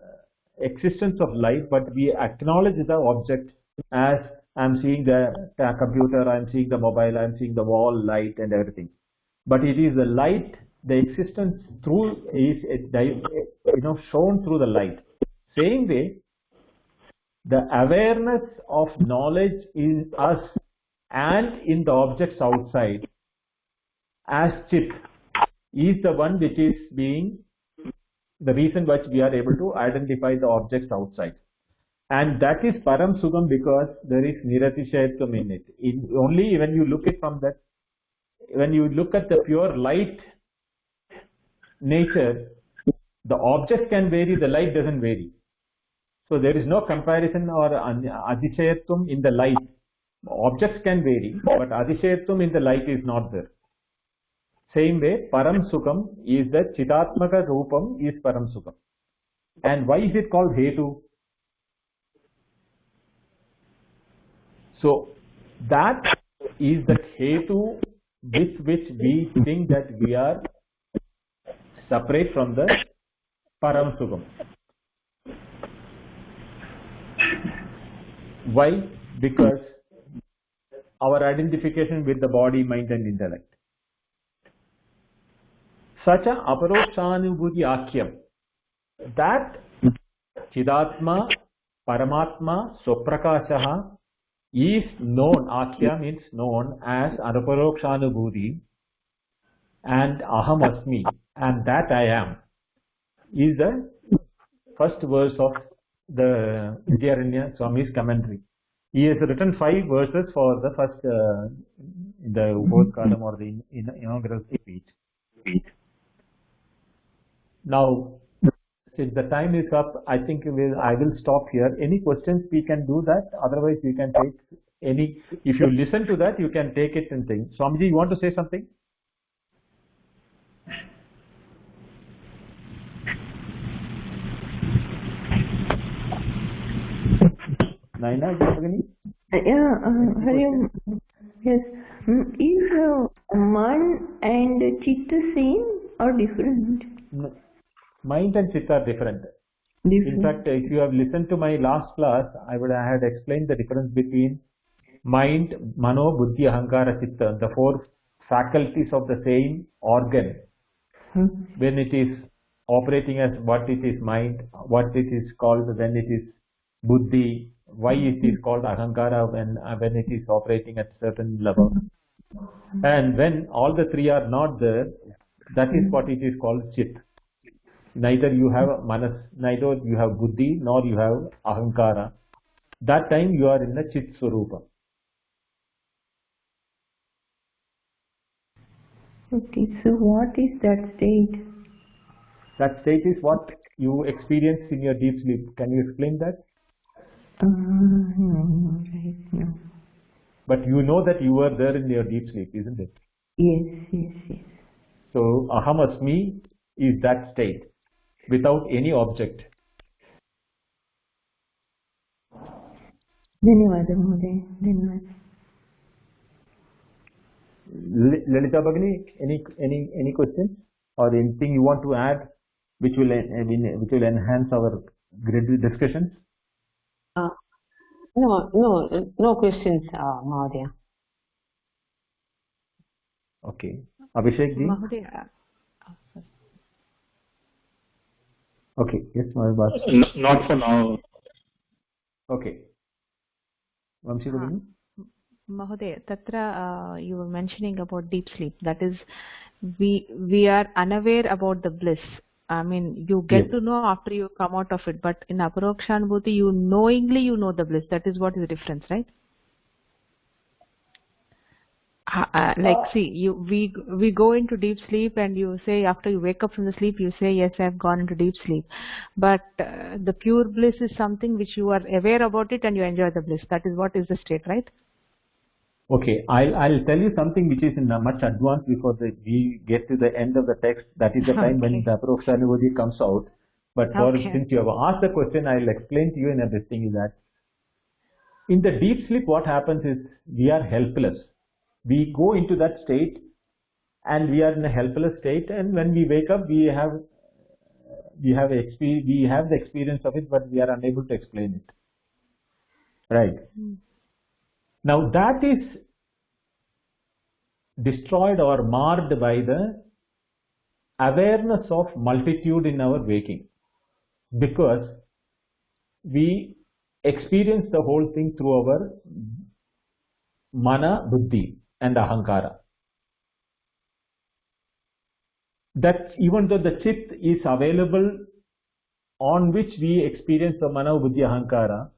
existence of light, but we acknowledge the object as I'm seeing the computer, I'm seeing the mobile, I'm seeing the wall light and everything. But it is the light, the existence through is shown through the light. Same way, the awareness of knowledge in us and in the objects outside as Chit is the one which is being the reason why we are able to identify the objects outside. And that is Param Sugam because there is Niratishayatvam in it. Only when you look at from that, when you look at the pure light nature, the object can vary, the light doesn't vary. So there is no comparison or Adishayatvam in the light. Objects can vary, but Adishayatvam in the light is not there. Same way, Param Sukam is the Chidatmaka Rupam is Param Sukam. And why is it called Hetu? So that is the Hetu with which we think that we are separate from the Param Sukam. Why? Because our identification with the body, mind and intellect. Such a Aparokshanubhuti Akhyam, that Chidatma, Paramatma, Swaprakashaha is known, Akhya means known as Aparokshanubhuti, and Aham Asmi, and that I am, is the first verse of the Vidyaranya Swami's commentary. He has written 5 verses for the first, the Ubodhkadam or the inaugural speech. Now, since the time is up, I think I will stop here. Any questions, we can do that. Otherwise, we can take any. If you listen to that, you can take it and think. Swamiji, you want to say something? Naina, Hariom. Yes. Is man and chit the same or different? No. Mind and Chitta are different. In fact, if you have listened to my last class, I had explained the difference between mind, Mano, Buddhi, Ahankara, Chitta, the 4 faculties of the same organ. When it is operating as what it is mind, what it is called when it is Buddhi, why it is called Ahankara when it is operating at certain level. And when all the 3 are not there, that is what it is called Chit. Neither you have manas, neither you have buddhi, nor you have ahankara. That time you are in the Chit Swarupa. Okay, so what is that state? That state is what you experience in your deep sleep. Can you explain that? No, right, no. But you know that you were there in your deep sleep, isn't it? Yes. So Aham Asmi is that state, without any object. Dhanyawad, Mahoday. Dhanyawad. Lalita Bhagini, any questions or anything you want to add which will enhance our discussions? No questions, Mahodaya. Okay. Abhishek ji? Mahodaya. Okay. Yes, Mahodaya. Not for now. Okay. Vamshi Bhagini? Mahodaya, Tatra, you were mentioning about deep sleep. That is, we are unaware about the bliss. I mean, you get to know after you come out of it. But in Aparokshanubhuti, you knowingly you know the bliss. That is what is the difference, right? Like, see, we go into deep sleep, and you say after you wake up from the sleep, you say, yes, I've gone into deep sleep. But the pure bliss is something which you are aware about it and you enjoy the bliss. That is what is the state, right? Okay, I'll tell you something which is in a much advanced before we get to the end of the text. That is the time when the Aparokshanubhuti comes out. But since you have asked the question, I'll explain to you in this thing is that in the deep sleep, what happens is we are helpless. We go into that state and we are in a helpless state, and when we wake up, we have the experience of it, but we are unable to explain it. Right. Now that is destroyed or marred by the awareness of multitude in our waking, because we experience the whole thing through our mana, buddhi and ahankara. That even though the chit is available on which we experience the mana, buddhi, ahankara,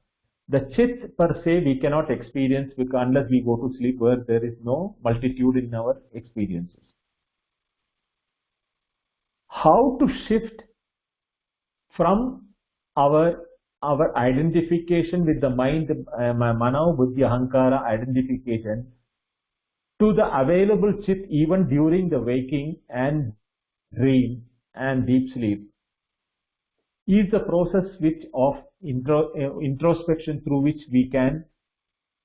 the chit per se we cannot experience unless we go to sleep, where there is no multitude in our experiences. How to shift from our identification with the mind, mana, buddhi, ahankara identification, to the available chit even during the waking and dream and deep sleep, is the process of introspection through which we can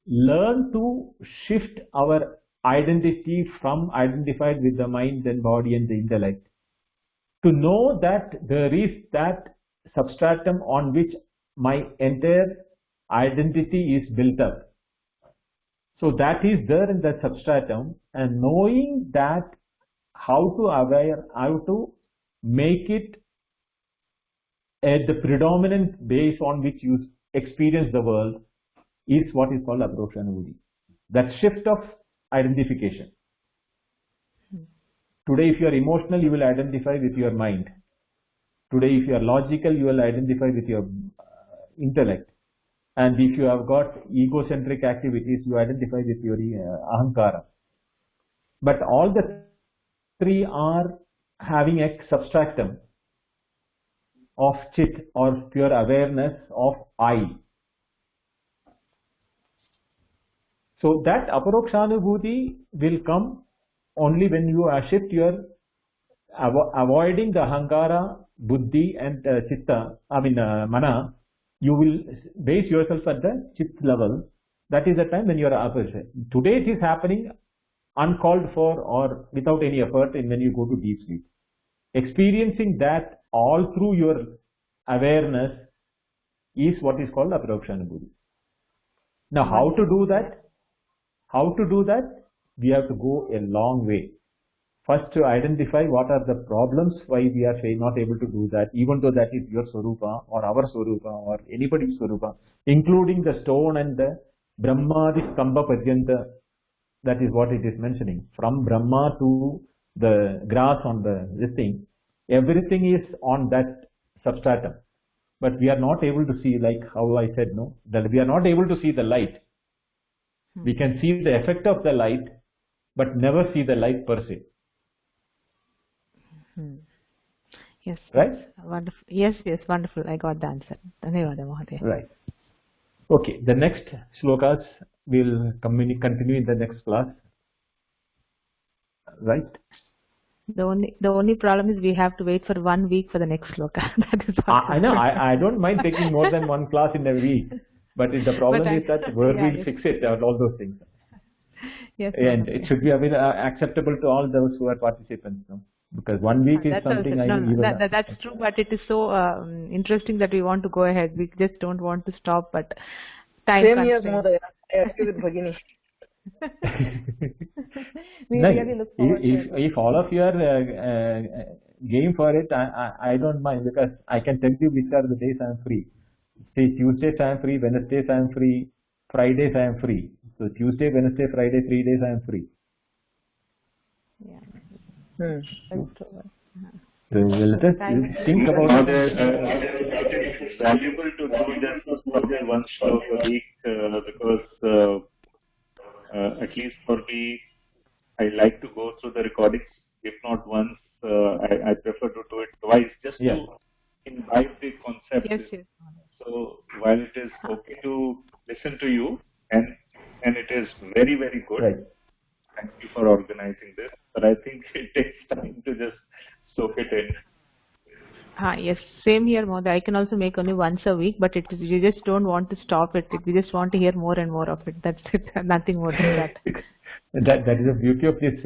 learn to shift our identity from identified with the mind and body and the intellect, to know that there is that substratum on which my entire identity is built up. So that is there in that substratum, and knowing that how to make it the predominant base on which you experience the world is what is called Aparokshanubhuti. That shift of identification. Today, if you are emotional, you will identify with your mind. Today, if you are logical, you will identify with your intellect. And if you have got egocentric activities, you identify with your ahankara. But all the three are having a substratum of chit or pure awareness of I. So that Aparokshanubhuti will come only when you shift your avoiding the ahankara, buddhi and mana. You will base yourself at the chit level. That is the time when you are Aparoksha. Today it is happening uncalled for or without any effort when you go to deep sleep. Experiencing that all through your awareness is what is called Aparokshanubhuti. Now how to do that? We have to go a long way. First, to identify what are the problems why we are not able to do that, even though that is your Swarupa or our Swarupa or anybody's Swarupa, including the stone and the Brahmadi Skamba Padyanta. That is what it is mentioning. From Brahma to the grass on this thing, everything is on that substratum. But we are not able to see, like how I said, that we are not able to see the light. We can see the effect of the light, but never see the light per se. Yes. Right? Wonderful. Yes, wonderful. I got the answer. Right. Okay, the next shlokas will continue in the next class. Right? The only problem is we have to wait for 1 week for the next shloka. That is what I know. I don't mind taking more than one class in a week, but the problem is that where we'll fix it, all those things. Yes, and it should be acceptable to all those who are participants. Because 1 week is something that's true, but it is so interesting that we want to go ahead. We just don't want to stop, but time constraints. I agree with Bhagini. We really look forward to it. If all of you are game for it, I don't mind, because I can tell you which are the days I am free. See, Tuesdays I am free, Wednesdays I am free, Fridays I am free. So Tuesday, Wednesday, Friday, 3 days I am free. Yeah. So let us think about it. It's valuable to do just probably one shloka a week, because at least for me, I like to go through the recordings. If not once, I prefer to do it twice, just to imbibe the concept. Yes. So while it is okay to listen to you, and it is very, very good. Right. Thank you for organizing this. But I think it takes time to just soak it in. Yes, same here, Modi. I can also make only once a week, but we just don't want to stop it. We just want to hear more and more of it. That's it. Nothing more than that. That is the beauty of this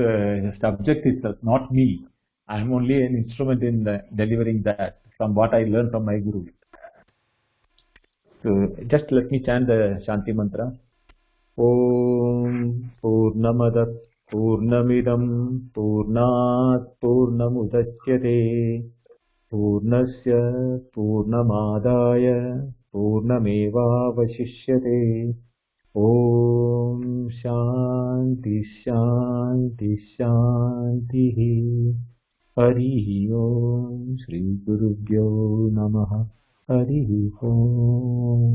subject itself, not me. I am only an instrument in delivering that from what I learned from my guru. So just let me chant the Shanti mantra. Om Purnamada Purnamidam Purnat Purnamudachyate Purnasya Purnamadaya Purnamevavashishyate. Om Shanti Shanti Shanti. Harihi Om Shri Gurubhyo Namaha. Harihi Om.